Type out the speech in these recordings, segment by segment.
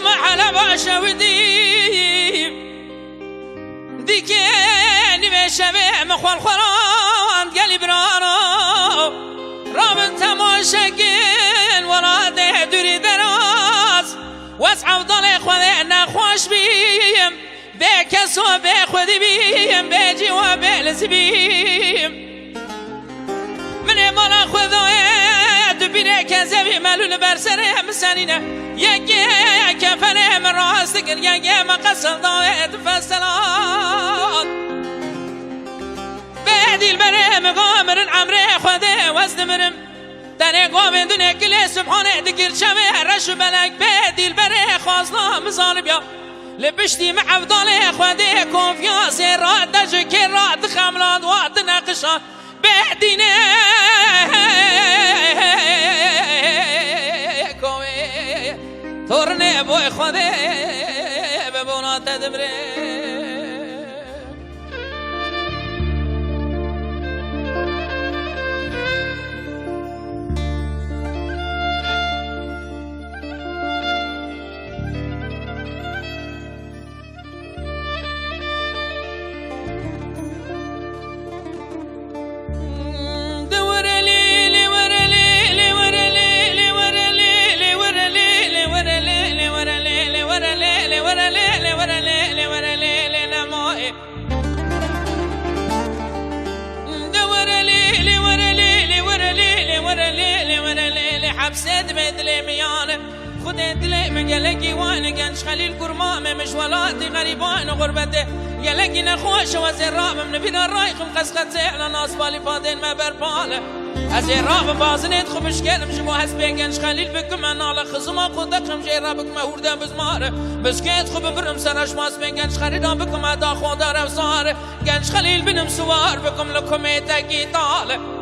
على باشا ودي ديكيني بشبه مخوال خران قلي برانا رابط تماشاكين وراده دوري دراز واسعى وضلي خوذي نخوش بيم بكسو بخوذي بيم بيجي وبالس بيم من مالا خوذويت بيني كذبي مالون برسره مسانينه يكي كفنه من راستكر يكي مقصد ضويت فسلات بعدي البرم غامر عمري خوذي وازدمرم تاني قومن دنيا كله سبحانه دكر شمه رش بلك بعدي البرم خواصنا مزارب يا لبشتي مع فضالي خوذي كونفيانسي راد دجكي راد خملات واد ناقشات بعدينا كوي تورني بوي خذي ببونا تدبري حبسيت بدلي ميانه خدت لي من قلقي وانا كانش خليل كرمامه مش ولاتي غريبان غربته قلقي نخوش وزراب من بين الرايق مقسقت زعل ناس بالي فاضين ما برباله ازراب بازنيت خبش كلم جمو حسبين كانش خليل بكم انا على خصما خدكم جيرابك ما هوردن بزماره بس كيت خب برم سرش ماس بين كانش خريدان بكم ادا خدا رفساره كانش خليل بنم سوار بكم لكم يتقي طاله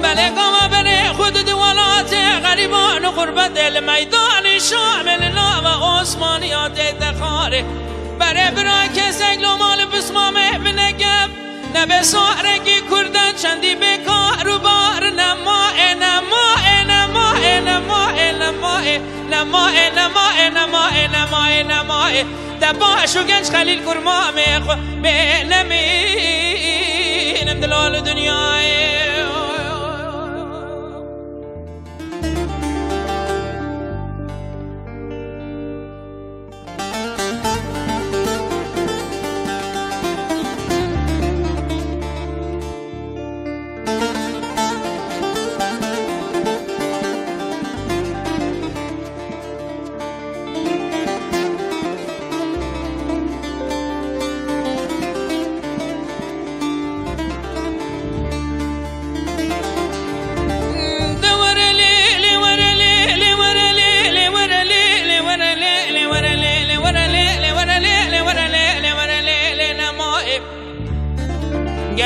ملكا بني خود دوالات غريبان غربت الميدان شامل نام عثمانيات تخاره برای برای کسی گلومال بسمامه بنگم نبه سارگی کردن چندی بکار و بار نماه نماه نماه نماه نماه نماه نماه نماه نماه نماه دباشو گنج خلیل کرمامه خو بینمینم دلال دنیای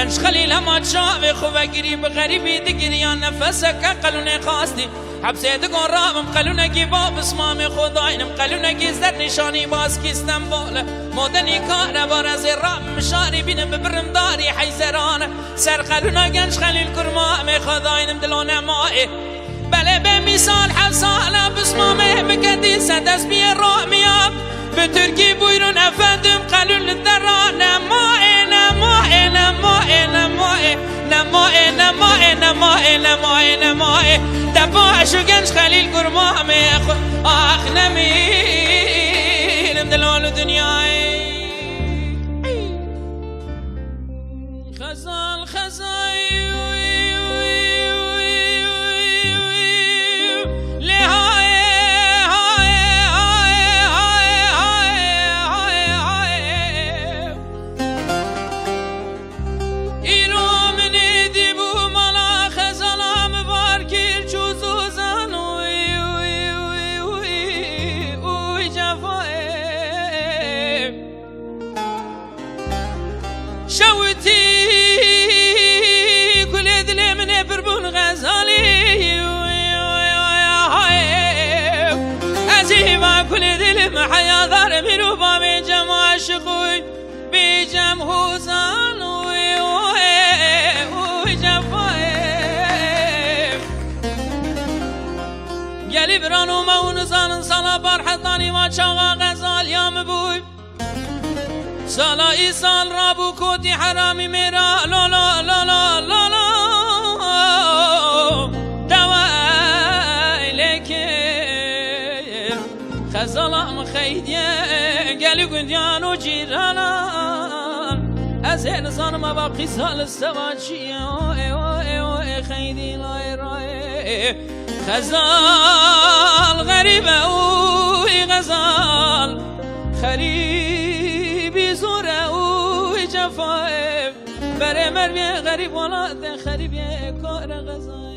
گنج خلیل ما چاوی خوب گریب غریبی دگریان نفسک قلونه خواستیم حبسه دگون رابم قلونه کی باب اسمام خداینم قلونه کی زد نشانی باز کیستم باله مدنی کار بار از راب مشاری بینم ببرم داری حیزرانه سر قلونه گنج خلیل کرمام خداینم دلونه ماه بله به مثال هر ساله بسمامه بکدی سدس بی رامیاب به ترکی بویرون افندم قلون درانه ماه نماه نماه نماه نماه نماه نماه نماه نماه دباشو گنج خلیل کرمام آخ نمینم دلال دنیای خزال خزای حيا ظهر منو بامي جم عاشقوي بجم هوزان وجم فايم قلب بران و مون زان سالا برحتانی ما چاقا غزال یام بوی سالا ای سال رابو کوتی حرامی میرا لا لا لا لا لا لا دوای لیکن خزالام خیدیه گلی گندیان و جیرانان از انسان ما باقی سال استواجیه خیدی لای رای خزال غریبه اوی غزال خریبی زوره اوی جفای بره مروی غریب ولاد خریبی کار غزال